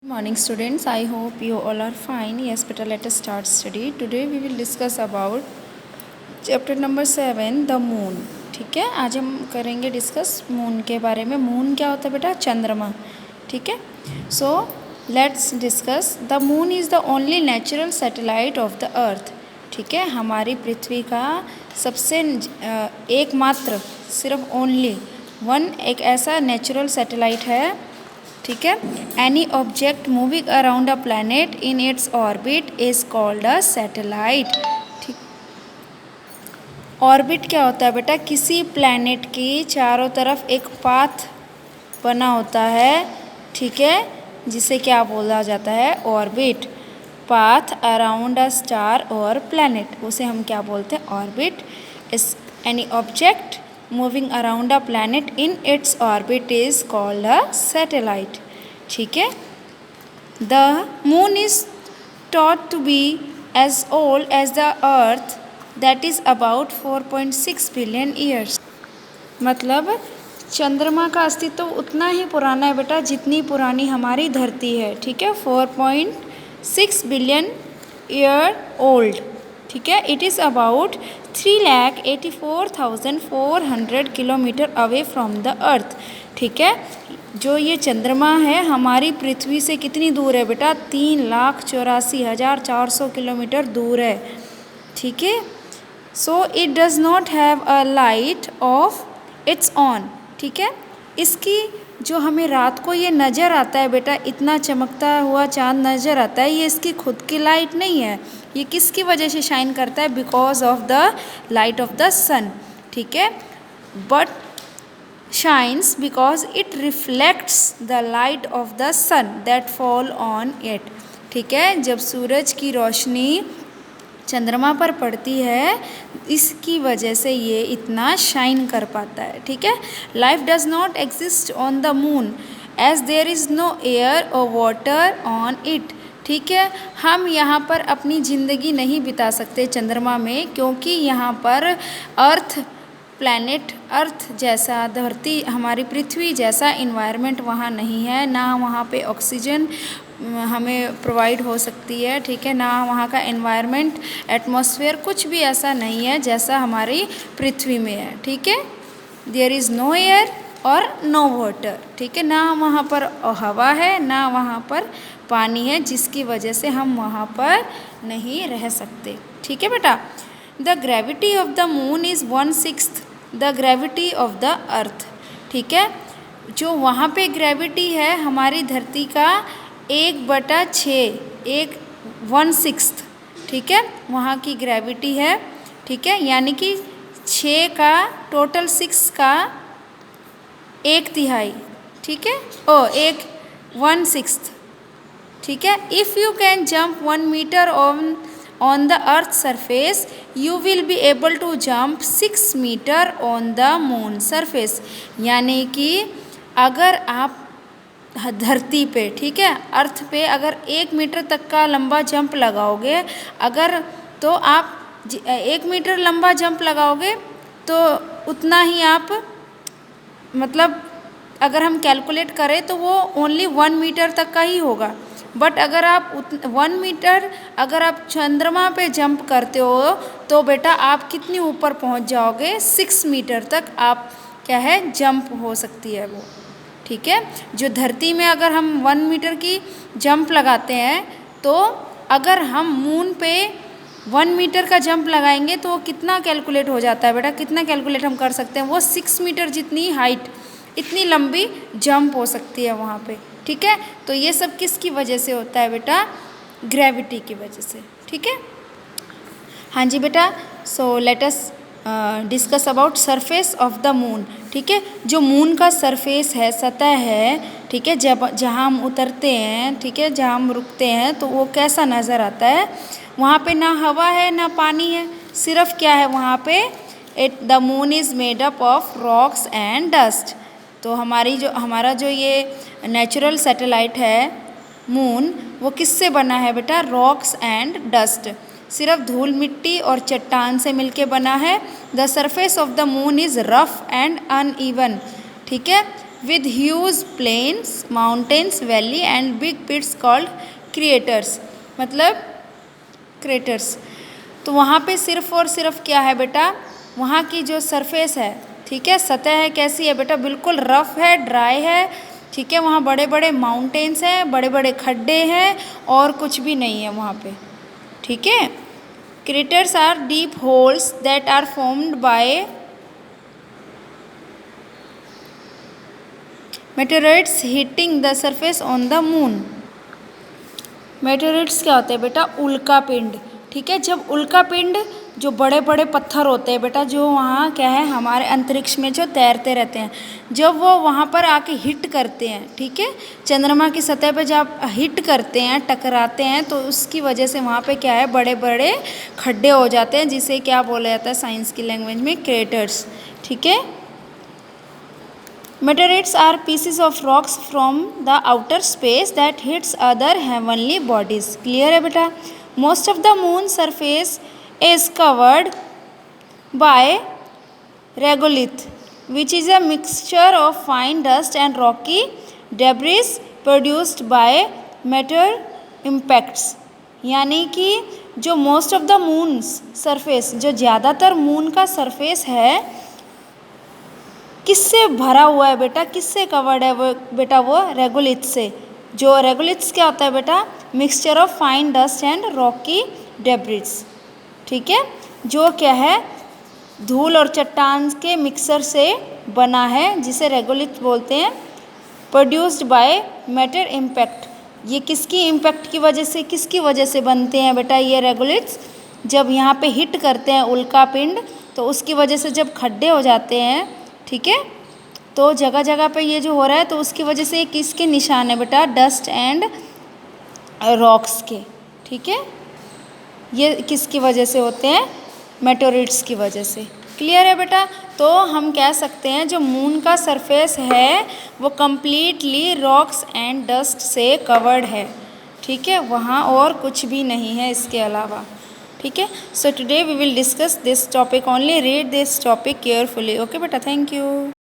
Good morning students, I hope you all are fine. Yes beta, let us start study. Today we will discuss about chapter number 7 the moon. ठीक है, आज हम करेंगे discuss moon के बारे में. Moon क्या होता है बेटा? चंद्रमा. ठीक है, so let's discuss. The moon is the only natural satellite of the earth. ठीक है, हमारी पृथ्वी का सबसे एकमात्र, सिर्फ ओनली वन एक ऐसा नेचुरल सैटेलाइट है. ठीक है, any object moving around a planet in its orbit is called a satellite. ठीक, ऑर्बिट क्या होता है बेटा? किसी प्लैनेट की चारों तरफ एक पाथ बना होता है. ठीक है, जिसे क्या बोला जाता है? Orbit. Path around a star और प्लैनेट, उसे हम क्या बोलते हैं? ऑर्बिट. इस any object moving around a planet in its orbit is called a satellite. ठीक है, the moon is thought to be as old as the earth, that is about 4.6 billion years. मतलब चंद्रमा का अस्तित्व उतना ही पुराना है बेटा जितनी पुरानी हमारी धरती है. ठीक है, 4.6 बिलियन ईयर ओल्ड. ठीक है, it is about 3,84,400 kilometre away from the earth. ठीक है, जो ये चंद्रमा है हमारी पृथ्वी से कितनी दूर है बेटा? 3,84,400 किलोमीटर दूर है. ठीक है, so it does not have a light of its on. ठीक है, इसकी जो हमें रात को ये नज़र आता है बेटा, इतना चमकता हुआ चांद नज़र आता है, ये इसकी खुद की लाइट नहीं है. ये किसकी वजह से शाइन करता है? Because of the light of the sun. ठीक है, but shines because it reflects the light of the sun that fall on it. ठीक है, जब सूरज की रोशनी चंद्रमा पर पड़ती है, इसकी वजह से ये इतना शाइन कर पाता है. ठीक है, life does not exist on the moon as there is no air और वाटर ऑन इट. ठीक है, हम यहाँ पर अपनी ज़िंदगी नहीं बिता सकते चंद्रमा में, क्योंकि यहाँ पर अर्थ प्लैनेट, अर्थ जैसा, धरती हमारी पृथ्वी जैसा इन्वायरमेंट वहाँ नहीं है. ना वहाँ पे ऑक्सीजन हमें प्रोवाइड हो सकती है. ठीक है, ना वहाँ का एनवायरनमेंट, एटमॉस्फेयर कुछ भी ऐसा नहीं है जैसा हमारी पृथ्वी में है. ठीक है, देयर इज़ नो एयर और नो वाटर. ठीक है, ना वहाँ पर हवा है ना वहाँ पर पानी है, जिसकी वजह से हम वहाँ पर नहीं रह सकते. ठीक है बेटा, the gravity of the moon is 1/6 the gravity of the earth. ठीक है, जो वहाँ पे ग्रेविटी है हमारी धरती का 1/6, 1/6. ठीक है, वहाँ की ग्रेविटी है. ठीक है, यानी कि 6 का टोटल 6 का 1/3. ठीक है, 1/6. ठीक है, if you can jump 1 metre on the earth surface, you will be able to jump 6 metre on the moon surface. यानी कि अगर आप धरती पे, ठीक है, अर्थ पे अगर 1 मीटर तक का लंबा जंप लगाओगे, अगर तो आप 1 मीटर लंबा जंप लगाओगे तो उतना ही आप, मतलब अगर हम कैलकुलेट करें तो वो ओनली 1 मीटर तक का ही होगा. बट अगर आप 1 मीटर अगर आप चंद्रमा पे जंप करते हो तो बेटा आप कितनी ऊपर पहुंच जाओगे? 6 मीटर तक आप क्या है जंप हो सकती है वो. ठीक है, जो धरती में अगर हम 1 मीटर की जंप लगाते हैं, तो अगर हम मून पे 1 मीटर का जंप लगाएंगे तो वो कितना कैलकुलेट हो जाता है बेटा? कितना कैलकुलेट हम कर सकते हैं? वो 6 मीटर जितनी हाइट, इतनी लंबी जंप हो सकती है वहाँ पे. ठीक है, तो ये सब किसकी वजह से होता है बेटा? ग्रेविटी की वजह से. ठीक है, हाँ जी बेटा, so let us discuss about surface of the moon. ठीक है, जो मून का सरफेस है, सतह है, ठीक है, जब जहाँ हम उतरते हैं, ठीक है, जहाँ हम रुकते हैं तो वो कैसा नज़र आता है? वहाँ पे ना हवा है ना पानी है, सिर्फ क्या है वहाँ पे? The moon is made up of rocks and dust. तो हमारा जो ये नेचुरल सैटेलाइट है मून, वो किससे बना है बेटा? Rocks and dust. सिर्फ धूल मिट्टी और चट्टान से मिलके बना है. The surface of the moon is rough and uneven. ठीक है, with huge plains, mountains, valley and big pits called craters, मतलब क्रेटर्स। तो वहाँ पे सिर्फ और सिर्फ क्या है बेटा, वहाँ की जो सरफेस है, ठीक है, सतह है, कैसी है बेटा, बिल्कुल रफ है, ड्राई है, ठीक है। वहाँ बड़े बड़े माउंटेन्स हैं, बड़े बड़े खड्डे हैं और कुछ भी नहीं है वहाँ पे, ठीक है। Craters are deep holes that are formed by meteoroids hitting the surface on the moon. Meteoroids क्या होते हैं बेटा, उल्का पिंड, ठीक है। जब उल्का पिंड, जो बड़े बड़े पत्थर होते हैं बेटा, जो वहाँ क्या है हमारे अंतरिक्ष में जो तैरते रहते हैं, जब वो वहाँ पर आके हिट करते हैं, ठीक है, चंद्रमा की सतह पर जब हिट करते हैं, टकराते हैं, तो उसकी वजह से वहाँ पे क्या है, बड़े बड़े खड्डे हो जाते हैं, जिसे क्या बोला जाता है साइंस की लैंग्वेज में, क्रेटर्स, ठीक है। Meteorites are pieces of rocks from the outer space that hits other heavenly bodies. Clear है बेटा? Most of the moon's surface is covered by regolith, which is a mixture of fine dust and rocky debris produced by meteor impacts. यानी कि जो most of the moons surface, जो ज़्यादातर moon का surface है, किससे भरा हुआ है बेटा, किससे कवर्ड है वो बेटा, वो रेगोलिथ से। जो रेगोलिथ्स क्या होता है बेटा, mixture of fine dust and Rocky debris, ठीक है, जो क्या है धूल और चट्टान के मिक्सर से बना है, जिसे रेगोलिथ बोलते हैं। प्रोड्यूस्ड बाय मेटेर इम्पैक्ट, ये किसकी इम्पैक्ट की वजह से, किसकी वजह से बनते हैं बेटा ये रेगोलिथ्स, जब यहाँ पे हिट करते हैं उल्का पिंड, तो उसकी वजह से जब खड्डे हो जाते हैं, ठीक है, तो जगह जगह पे ये जो हो रहा है, तो उसकी वजह से किसके निशान है बेटा, डस्ट एंड रॉक्स के, ठीक है। ये किसकी वजह से होते हैं, मेटेओरिट्स की वजह से। क्लियर है बेटा? तो हम कह सकते हैं जो मून का सरफेस है वो कम्प्लीटली रॉक्स एंड डस्ट से कवर्ड है, ठीक है, वहाँ और कुछ भी नहीं है इसके अलावा, ठीक है। So today we will discuss this topic only, read this topic carefully, okay बेटा, थैंक यू।